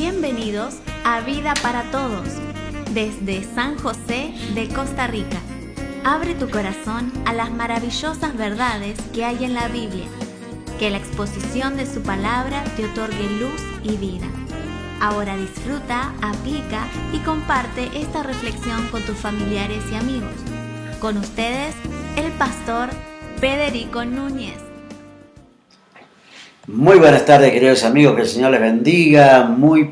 Bienvenidos a Vida para Todos, desde San José de Costa Rica. Abre tu corazón a las maravillosas verdades que hay en la Biblia. Que la exposición de su palabra te otorgue luz y vida. Ahora disfruta, aplica y comparte esta reflexión con tus familiares y amigos. Con ustedes, el pastor Federico Núñez. Muy buenas tardes, queridos amigos, que el Señor les bendiga. Muy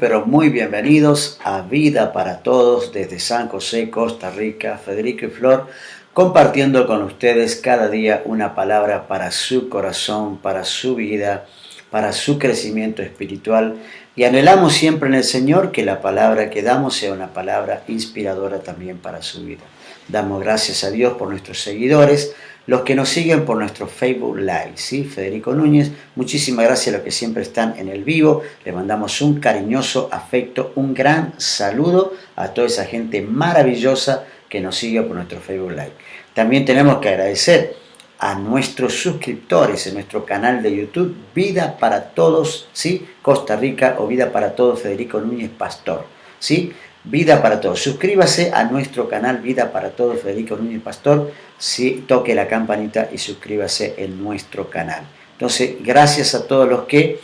bienvenidos a Vida para Todos desde San José, Costa Rica. Federico y Flor compartiendo con ustedes cada día una palabra para su corazón, para su vida, para su crecimiento espiritual. Y anhelamos siempre en el Señor que la palabra que damos sea una palabra inspiradora también para su vida. Damos gracias a Dios por nuestros seguidores, los que nos siguen por nuestro Facebook Live, ¿sí? Federico Núñez, muchísimas gracias a los que siempre están en el vivo. Le mandamos un cariñoso afecto, un gran saludo a toda esa gente maravillosa que nos sigue por nuestro Facebook Live. También tenemos que agradecer a nuestros suscriptores en nuestro canal de YouTube, Vida para Todos, ¿sí? Costa Rica, o Vida para Todos Federico Núñez Pastor, ¿sí? Vida para Todos. Suscríbase a nuestro canal Vida para Todos Federico Núñez Pastor, ¿sí? Toque la campanita y suscríbase en nuestro canal. Entonces, gracias a todos los que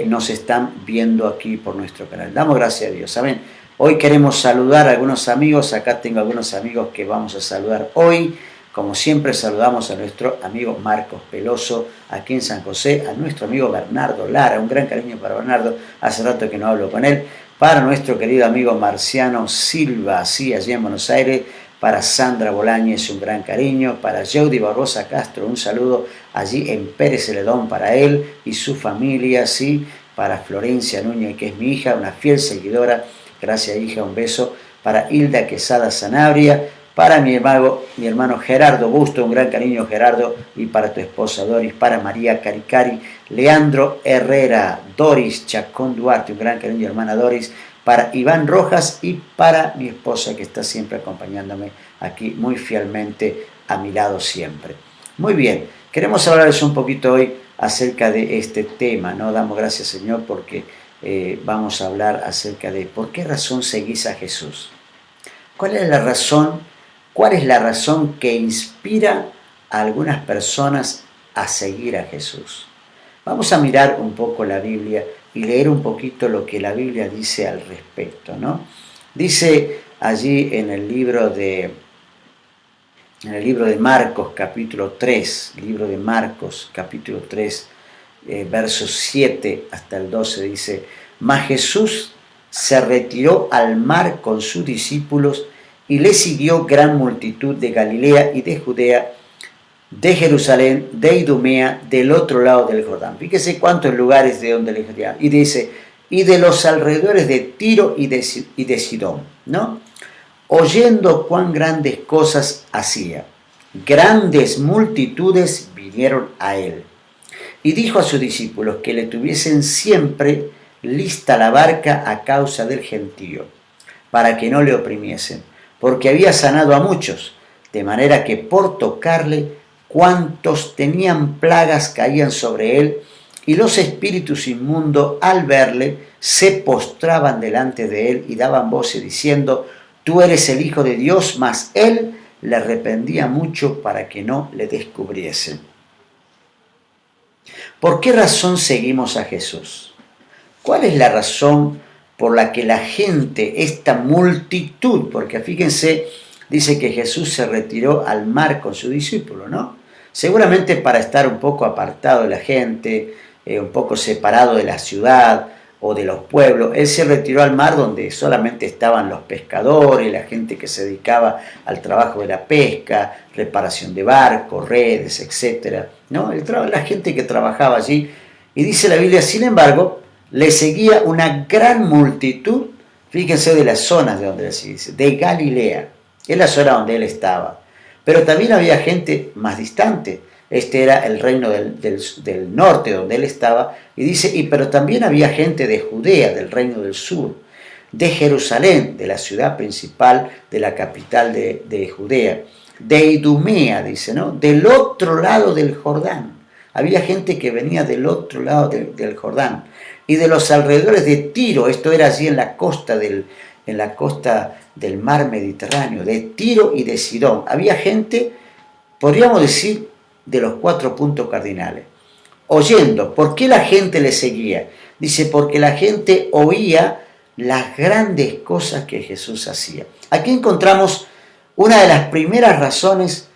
nos están viendo aquí por nuestro canal. Damos gracias a Dios, ¿saben? Hoy queremos saludar a algunos amigos. Acá tengo algunos amigos que vamos a saludar hoy. Como siempre, saludamos a nuestro amigo Marcos Peloso, aquí en San José, a nuestro amigo Bernardo Lara, un gran cariño para Bernardo, hace rato que no hablo con él, para nuestro querido amigo Marciano Silva, sí, allí en Buenos Aires, para Sandra Bolañez, un gran cariño, para Jody Barbosa Castro, un saludo allí en Pérez Celedón para él y su familia, sí, para Florencia Núñez, que es mi hija, una fiel seguidora, gracias hija, un beso, para Hilda Quesada Sanabria, para mi hermano Gerardo Busto, un gran cariño Gerardo, y para tu esposa Doris, para María Caricari, Leandro Herrera, Doris Chacón Duarte, un gran cariño hermana Doris, para Iván Rojas y para mi esposa que está siempre acompañándome aquí muy fielmente a mi lado siempre. Muy bien, queremos hablarles un poquito hoy acerca de este tema, ¿no? Damos gracias Señor porque vamos a hablar acerca de por qué razón seguís a Jesús. ¿Cuál es la razón? ¿Cuál es la razón que inspira a algunas personas a seguir a Jesús? Vamos a mirar un poco la Biblia y leer un poquito lo que la Biblia dice al respecto, ¿no? Dice allí en el libro de Marcos, capítulo 3, libro de Marcos, capítulo 3, versos 7 hasta el 12, dice: Mas Jesús se retiró al mar con sus discípulos y le siguió gran multitud de Galilea y de Judea, de Jerusalén, de Idumea, del otro lado del Jordán. Fíjese cuántos lugares de donde le Jordán. Y dice, y de los alrededores de Tiro y de Sidón, ¿no? Oyendo cuán grandes cosas hacía, grandes multitudes vinieron a él. Y dijo a sus discípulos que le tuviesen siempre lista la barca a causa del gentío, para que no le oprimiesen, porque había sanado a muchos, de manera que por tocarle, cuantos tenían plagas caían sobre él, y los espíritus inmundos, al verle, se postraban delante de él y daban voces diciendo: Tú eres el Hijo de Dios, mas él le reprendía mucho para que no le descubriesen. ¿Por qué razón seguimos a Jesús? ¿Cuál es la razón por la que la gente, esta multitud, porque fíjense, dice que Jesús se retiró al mar con su discípulo, ¿no? Seguramente para estar un poco apartado de la gente, un poco separado de la ciudad o de los pueblos. Él se retiró al mar donde solamente estaban los pescadores, la gente que se dedicaba al trabajo de la pesca, reparación de barcos, redes, etc., ¿no? La gente que trabajaba allí. Y dice la Biblia, sin embargo, le seguía una gran multitud, fíjense, de las zonas de donde le sigue, de Galilea, es la zona donde él estaba. Pero también había gente más distante. Este era el reino del norte donde él estaba. Y dice, pero también había gente de Judea, del reino del sur, de Jerusalén, de la ciudad principal, de la capital de Judea, de Idumea, dice, ¿no? Del otro lado del Jordán. Había gente que venía del otro lado del Jordán. y de los alrededores de Tiro, esto era allí en la costa del mar Mediterráneo, de Tiro y de Sidón. Había gente, podríamos decir, de los 4 puntos cardinales, oyendo. ¿Por qué la gente le seguía? Dice, porque la gente oía las grandes cosas que Jesús hacía. Aquí encontramos una de las primeras razones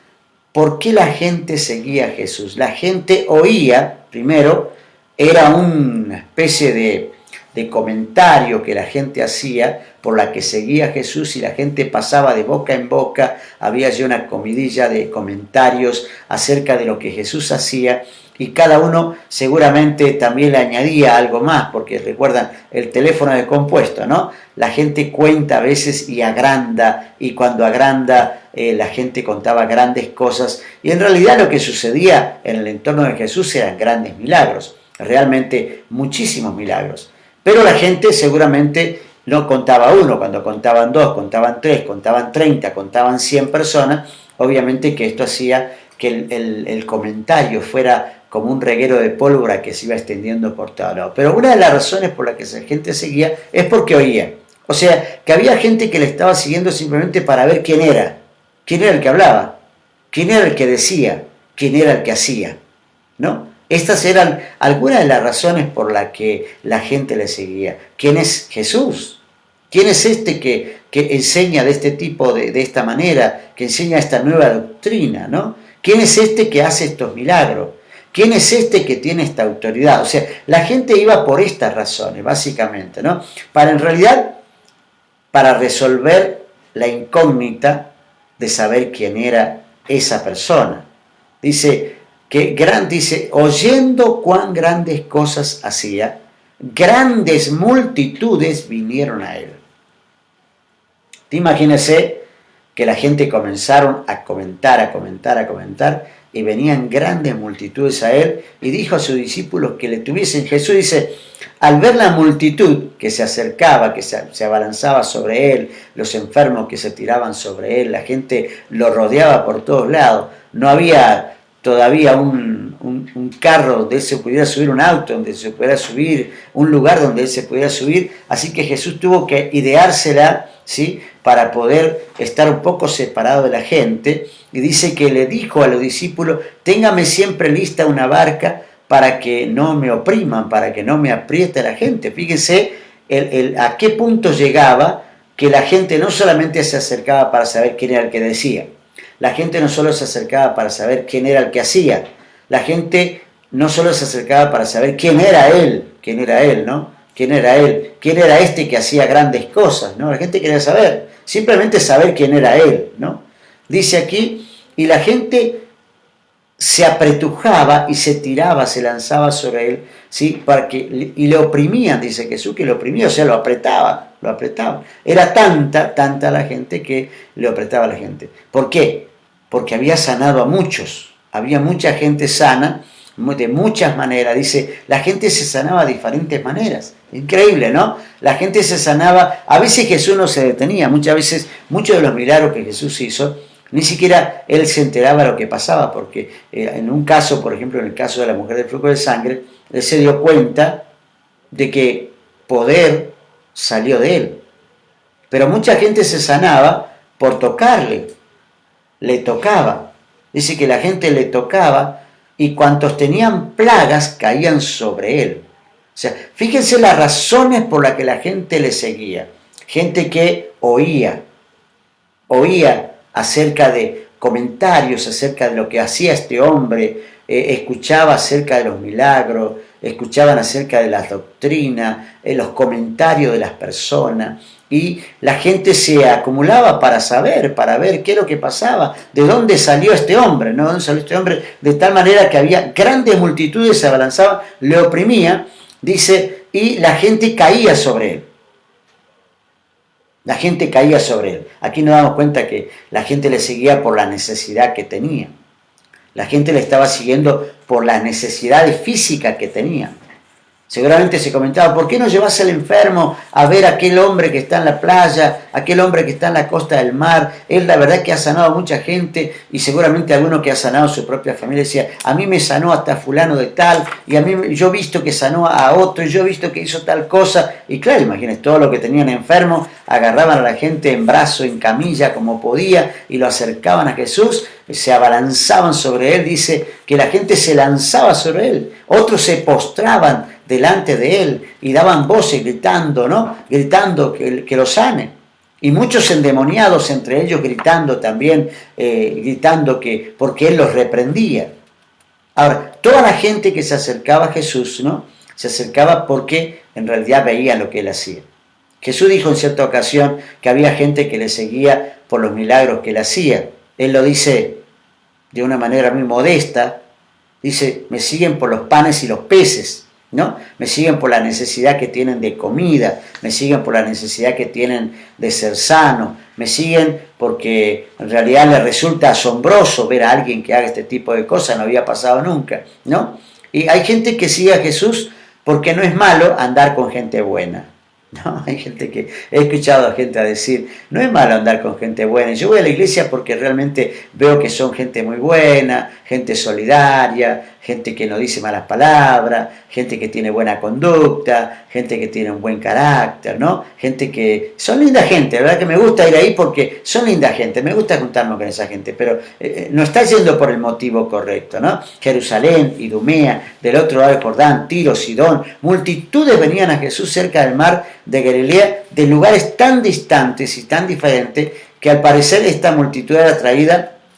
por qué la gente seguía a Jesús. La gente oía, primero, era una especie de comentario que la gente hacía por la que seguía a Jesús, y la gente pasaba de boca en boca, había ya una comidilla de comentarios acerca de lo que Jesús hacía, y cada uno seguramente también le añadía algo más, porque recuerdan el teléfono descompuesto, ¿no? La gente cuenta a veces y agranda, y cuando agranda la gente contaba grandes cosas, y en realidad lo que sucedía en el entorno de Jesús eran grandes milagros, realmente muchísimos milagros. Pero la gente seguramente no contaba uno, cuando contaban 2, contaban 3, contaban 30, contaban 100 personas, obviamente que esto hacía que el comentario fuera como un reguero de pólvora que se iba extendiendo por todos lados. Pero una de las razones por las que esa gente seguía es porque oía. O sea, que había gente que le estaba siguiendo simplemente para ver quién era el que hablaba, quién era el que decía, quién era el que hacía, ¿no? Estas eran algunas de las razones por las que la gente le seguía. ¿Quién es Jesús? ¿Quién es este que enseña de este tipo, de esta manera, que enseña esta nueva doctrina, ¿no? ¿Quién es este que hace estos milagros? ¿Quién es este que tiene esta autoridad? O sea, la gente iba por estas razones, básicamente, ¿no? En realidad, para resolver la incógnita de saber quién era esa persona. Dice, oyendo cuán grandes cosas hacía, grandes multitudes vinieron a él. Imagínense que la gente comenzaron a comentar, y venían grandes multitudes a él, y dijo a sus discípulos que le tuviesen. Jesús dice, al ver la multitud que se acercaba, que se abalanzaba sobre él, los enfermos que se tiraban sobre él, la gente lo rodeaba por todos lados, no había todavía un carro donde él se pudiera subir, un auto donde se pudiera subir, un lugar donde él se pudiera subir, así que Jesús tuvo que ideársela, ¿sí?, para poder estar un poco separado de la gente, y dice que le dijo a los discípulos, téngame siempre lista una barca para que no me opriman, para que no me apriete la gente. Fíjense a qué punto llegaba, que la gente no solamente se acercaba para saber quién era el que decía, la gente no solo se acercaba para saber quién era el que hacía, la gente no solo se acercaba para saber quién era él, ¿no? ¿Quién era él? ¿Quién era este que hacía grandes cosas? ¿No? La gente quería saber, simplemente saber quién era él, ¿no? Dice aquí, y la gente se apretujaba y se tiraba, se lanzaba sobre él, ¿sí? Y le oprimían, dice Jesús, que lo oprimía, o sea, lo apretaban. Era tanta la gente que le apretaba a la gente. ¿Por qué? Porque había sanado a muchos, había mucha gente sana, de muchas maneras. Dice, la gente se sanaba de diferentes maneras. Increíble, ¿no? La gente se sanaba, a veces Jesús no se detenía, muchas veces, muchos de los milagros que Jesús hizo, ni siquiera él se enteraba de lo que pasaba, porque en un caso, por ejemplo, en el caso de la mujer del flujo de sangre, él se dio cuenta de que poder salió de él. Pero mucha gente se sanaba por tocarle, le tocaba. Dice que la gente le tocaba y cuantos tenían plagas caían sobre él. O sea, fíjense las razones por las que la gente le seguía. Gente que oía acerca de comentarios, acerca de lo que hacía este hombre, escuchaba acerca de los milagros, escuchaban acerca de las doctrinas, los comentarios de las personas, y la gente se acumulaba para ver qué es lo que pasaba, de dónde salió este hombre, ¿no? ¿Dónde salió este hombre? De tal manera que había grandes multitudes, se abalanzaban, le oprimía, dice, y la gente caía sobre él. La gente caía sobre él. Aquí nos damos cuenta que la gente le seguía por la necesidad que tenía. La gente le estaba siguiendo por las necesidades físicas que tenía. Seguramente se comentaba, ¿por qué no llevas al enfermo a ver a aquel hombre que está en la playa, aquel hombre que está en la costa del mar? Él la verdad que ha sanado a mucha gente, y seguramente alguno que ha sanado a su propia familia decía, a mí me sanó hasta fulano de tal, y a mí yo he visto que sanó a otro, y yo he visto que hizo tal cosa. Y claro, imagínense, todo lo que tenían enfermo, agarraban a la gente en brazo, en camilla, como podía, y lo acercaban a Jesús, se abalanzaban sobre él, dice que la gente se lanzaba sobre él, otros se postraban delante de él y daban voces gritando, ¿no? Gritando que lo sane. Y muchos endemoniados entre ellos gritando también, gritando que porque él los reprendía. Ahora, toda la gente que se acercaba a Jesús, ¿no? Se acercaba porque en realidad veía lo que él hacía. Jesús dijo en cierta ocasión que había gente que le seguía por los milagros que él hacía. Él lo dice de una manera muy modesta, dice, me siguen por los panes y los peces, ¿no? Me siguen por la necesidad que tienen de comida, me siguen por la necesidad que tienen de ser sano, me siguen porque en realidad les resulta asombroso ver a alguien que haga este tipo de cosas, no había pasado nunca, ¿no? Y hay gente que sigue a Jesús porque no es malo andar con gente buena. No, hay gente que he escuchado a gente a decir, no es malo andar con gente buena. Yo voy a la iglesia porque realmente veo que son gente muy buena, gente solidaria, gente que no dice malas palabras, gente que tiene buena conducta, gente que tiene un buen carácter, ¿no? Gente que son linda gente, la verdad que me gusta ir ahí porque son linda gente, me gusta juntarme con esa gente, pero no está yendo por el motivo correcto, ¿no? Jerusalén, Idumea, del otro lado del Jordán, Tiro, Sidón, multitudes venían a Jesús cerca del mar de Galilea, de lugares tan distantes y tan diferentes, que al parecer esta multitud era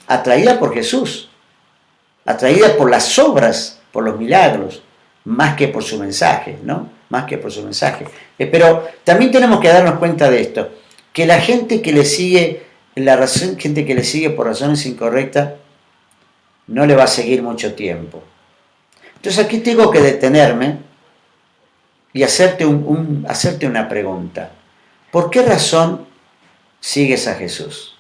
atraída por Jesús, atraída por las obras, por los milagros, más que por su mensaje, ¿no? Más que por su mensaje. Pero también tenemos que darnos cuenta de esto, que la gente que le sigue, gente que le sigue por razones incorrectas, no le va a seguir mucho tiempo. Entonces aquí tengo que detenerme y hacerte una pregunta. ¿Por qué razón sigues a Jesús?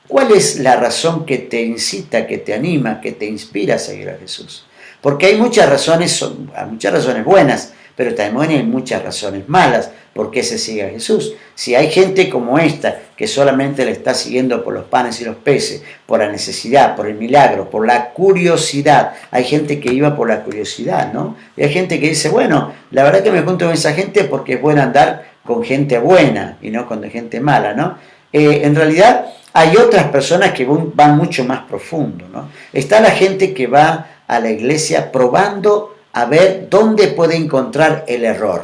¿Cuál es la razón que te incita, que te anima, que te inspira a seguir a Jesús? Porque hay muchas razones buenas, pero también hay muchas razones malas por qué se sigue a Jesús. Si hay gente como esta, que solamente le está siguiendo por los panes y los peces, por la necesidad, por el milagro, por la curiosidad. Hay gente que iba por la curiosidad, ¿no? Y hay gente que dice, bueno, la verdad que me junto con esa gente porque es bueno andar con gente buena y no con gente mala, ¿no? En realidad hay otras personas que van mucho más profundo, ¿no? Está la gente que va a la iglesia probando a ver dónde puede encontrar el error.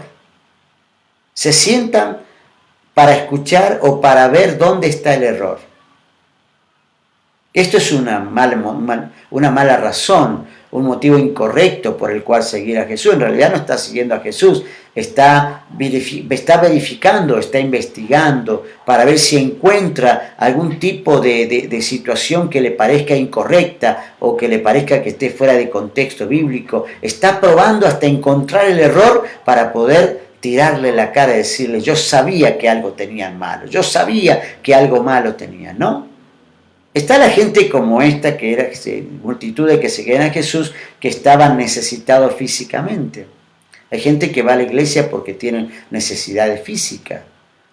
Se sientan para escuchar o para ver dónde está el error. Esto es una mala razón, un motivo incorrecto por el cual seguir a Jesús. En realidad no está siguiendo a Jesús, está verificando, está investigando para ver si encuentra algún tipo de situación que le parezca incorrecta o que le parezca que esté fuera de contexto bíblico. Está probando hasta encontrar el error para poder tirarle la cara y decirle, yo sabía que algo tenían malo, yo sabía que algo malo tenían, ¿no? Está la gente como esta, que era multitud de que seguían a Jesús, que estaban necesitados físicamente. Hay gente que va a la iglesia porque tienen necesidades físicas.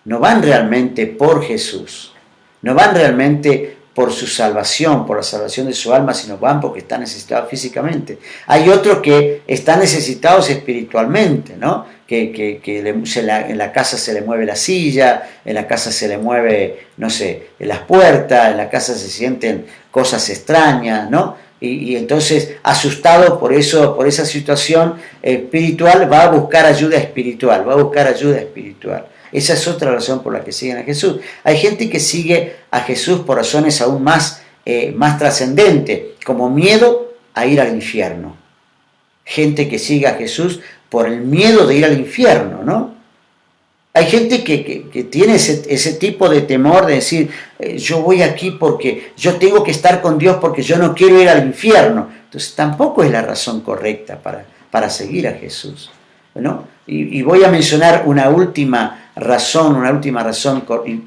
No van realmente por Jesús. No van realmente por su salvación, por la salvación de su alma, sino van porque están necesitados físicamente. Hay otros que están necesitados espiritualmente, ¿no? Que en la casa se le mueve la silla, en la casa se le mueve, no sé, las puertas, en la casa se sienten cosas extrañas, ¿no? Y entonces, asustado por esa situación espiritual, va a buscar ayuda espiritual, Esa es otra razón por la que siguen a Jesús. Hay gente que sigue a Jesús por razones aún más trascendentes, como miedo a ir al infierno. Gente que sigue a Jesús por el miedo de ir al infierno, ¿no? Hay gente que tiene ese tipo de temor de decir, yo voy aquí porque yo tengo que estar con Dios porque yo no quiero ir al infierno. Entonces tampoco es la razón correcta para seguir a Jesús, ¿no? Y voy a mencionar una última razón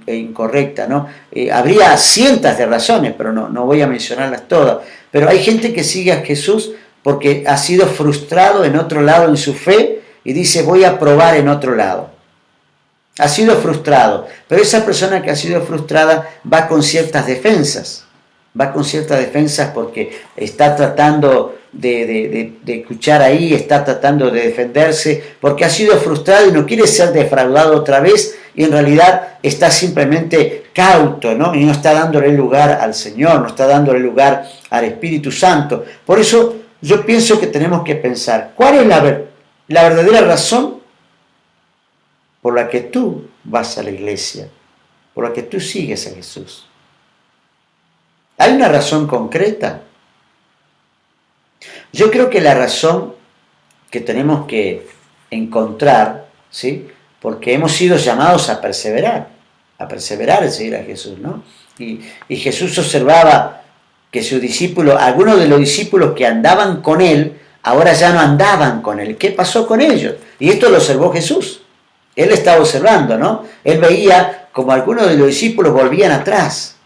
incorrecta, ¿no? Habría cientos de razones, pero no voy a mencionarlas todas. Pero hay gente que sigue a Jesús porque ha sido frustrado en otro lado en su fe y dice, voy a probar en otro lado. Ha sido frustrado, pero esa persona que ha sido frustrada va con ciertas defensas. Va con ciertas defensas porque está tratando de escuchar ahí, está tratando de defenderse, porque ha sido frustrado y no quiere ser defraudado otra vez, y en realidad está simplemente cauto, ¿no? Y no está dándole lugar al Señor, no está dándole lugar al Espíritu Santo. Por eso yo pienso que tenemos que pensar, ¿cuál es la verdadera razón por la que tú vas a la iglesia, por la que tú sigues a Jesús? ¿Hay una razón concreta? Yo creo que la razón que tenemos que encontrar, ¿sí? Porque hemos sido llamados a perseverar en seguir a Jesús, ¿no? Y Jesús observaba que sus discípulos, algunos de los discípulos que andaban con él, ahora ya no andaban con él. ¿Qué pasó con ellos? Y esto lo observó Jesús. Él estaba observando, ¿no? Él veía como algunos de los discípulos volvían atrás.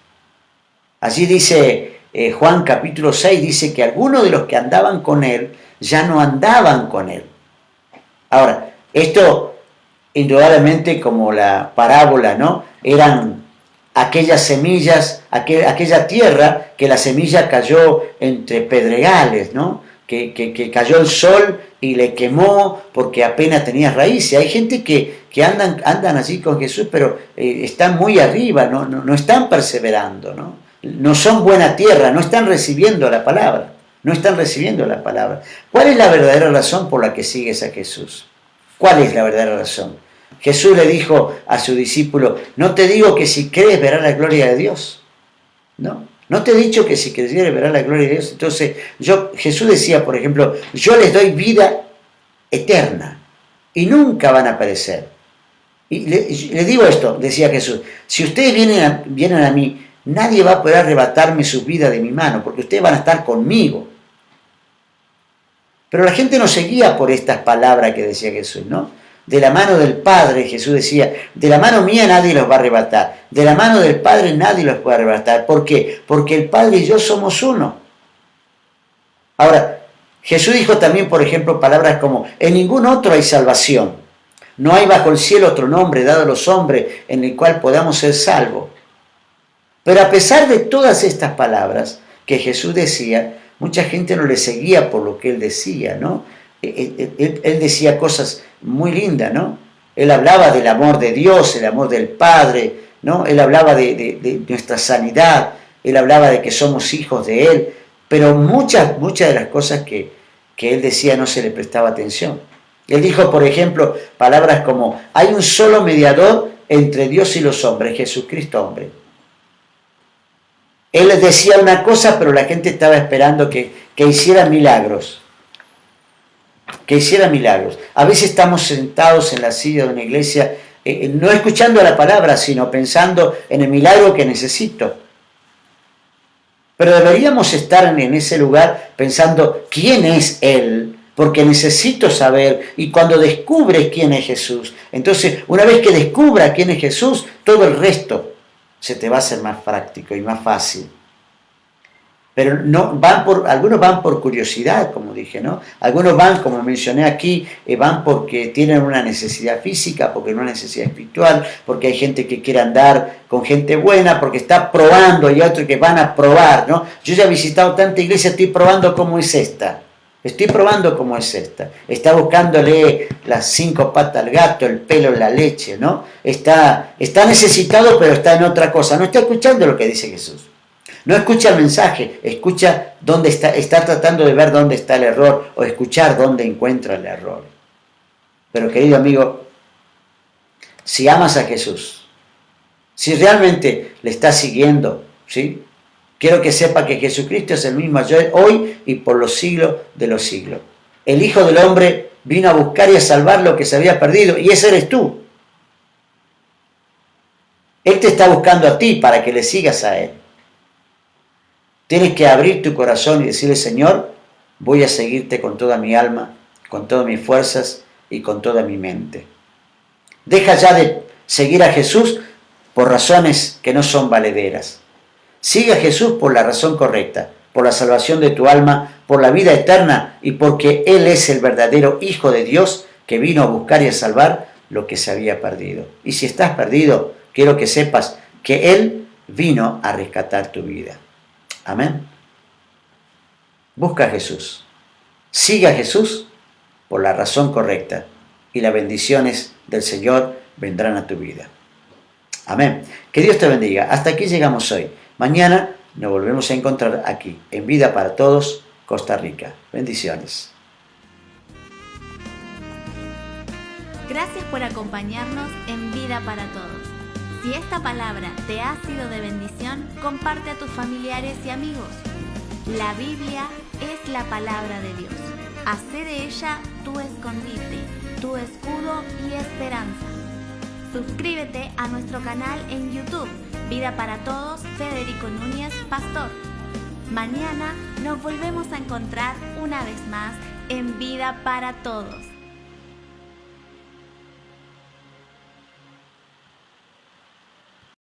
Allí dice Juan capítulo 6, dice que algunos de los que andaban con él ya no andaban con él. Ahora, esto indudablemente como la parábola, ¿no? Eran aquellas semillas, aquella tierra que la semilla cayó entre pedregales, ¿no? Que cayó el sol y le quemó porque apenas tenía raíces. Hay gente que andan así con Jesús, pero están muy arriba, no están perseverando, ¿no? No son buena tierra, no están recibiendo la palabra, ¿Cuál es la verdadera razón por la que sigues a Jesús? ¿Cuál es la verdadera razón? Jesús le dijo a su discípulo, no te digo que si crees verás la gloria de Dios, ¿no? No te he dicho que si creyeres verás la gloria de Dios. Entonces, Jesús decía, por ejemplo, yo les doy vida eterna y nunca van a perecer. Y les digo esto, decía Jesús, si ustedes vienen a mí, nadie va a poder arrebatarme su vida de mi mano, porque ustedes van a estar conmigo. Pero la gente no seguía por estas palabras que decía Jesús, ¿no? De la mano del Padre, Jesús decía, de la mano mía nadie los va a arrebatar, de la mano del Padre nadie los puede arrebatar. ¿Por qué? Porque el Padre y yo somos uno. Ahora, Jesús dijo también, por ejemplo, palabras como, en ningún otro hay salvación. No hay bajo el cielo otro nombre dado a los hombres en el cual podamos ser salvos. Pero a pesar de todas estas palabras que Jesús decía, mucha gente no le seguía por lo que él decía, ¿no? Él decía cosas muy lindas, ¿no? Él hablaba del amor de Dios, el amor del Padre, ¿no? Él hablaba de nuestra sanidad, él hablaba de que somos hijos de Él, pero muchas de las cosas que él decía no se le prestaba atención. Él dijo, por ejemplo, palabras como, hay un solo mediador entre Dios y los hombres, Jesucristo hombre. Él les decía una cosa, pero la gente estaba esperando que hiciera milagros. Que hiciera milagros. A veces estamos sentados en la silla de una iglesia, no escuchando la palabra, sino pensando en el milagro que necesito. Pero deberíamos estar en ese lugar pensando, ¿quién es Él? Porque necesito saber, y cuando descubres quién es Jesús, entonces una vez que descubra quién es Jesús, todo el resto se te va a hacer más práctico y más fácil. Pero algunos van por curiosidad, como dije, ¿no? Algunos van, como mencioné aquí, van porque tienen una necesidad física, porque no una necesidad espiritual, porque hay gente que quiere andar con gente buena, porque está probando, y otros que van a probar, ¿no? Yo ya he visitado tanta iglesia, estoy probando cómo es esta. Está buscándole las 5 patas al gato, el pelo en la leche, ¿no? Está necesitado, pero está en otra cosa. No está escuchando lo que dice Jesús. No escucha el mensaje, escucha dónde está tratando de ver dónde está el error o escuchar dónde encuentra el error. Pero querido amigo, si amas a Jesús, si realmente le estás siguiendo, ¿sí? Quiero que sepa que Jesucristo es el mismo ayer, hoy y por los siglos de los siglos. El Hijo del Hombre vino a buscar y a salvar lo que se había perdido, y ese eres tú. Él te está buscando a ti para que le sigas a Él. Tienes que abrir tu corazón y decirle, Señor, voy a seguirte con toda mi alma, con todas mis fuerzas y con toda mi mente. Deja ya de seguir a Jesús por razones que no son valederas. Sigue a Jesús por la razón correcta, por la salvación de tu alma, por la vida eterna y porque Él es el verdadero Hijo de Dios que vino a buscar y a salvar lo que se había perdido. Y si estás perdido, quiero que sepas que Él vino a rescatar tu vida. Amén. Busca a Jesús. Sigue a Jesús por la razón correcta y las bendiciones del Señor vendrán a tu vida. Amén. Que Dios te bendiga. Hasta aquí llegamos hoy. Mañana nos volvemos a encontrar aquí en Vida para Todos, Costa Rica. Bendiciones. Gracias por acompañarnos en Vida para Todos. Si esta palabra te ha sido de bendición, comparte a tus familiares y amigos. La Biblia es la palabra de Dios. Hacé de ella tu escondite, tu escudo y esperanza. Suscríbete a nuestro canal en YouTube, Vida para Todos, Federico Núñez, Pastor. Mañana nos volvemos a encontrar una vez más en Vida para Todos.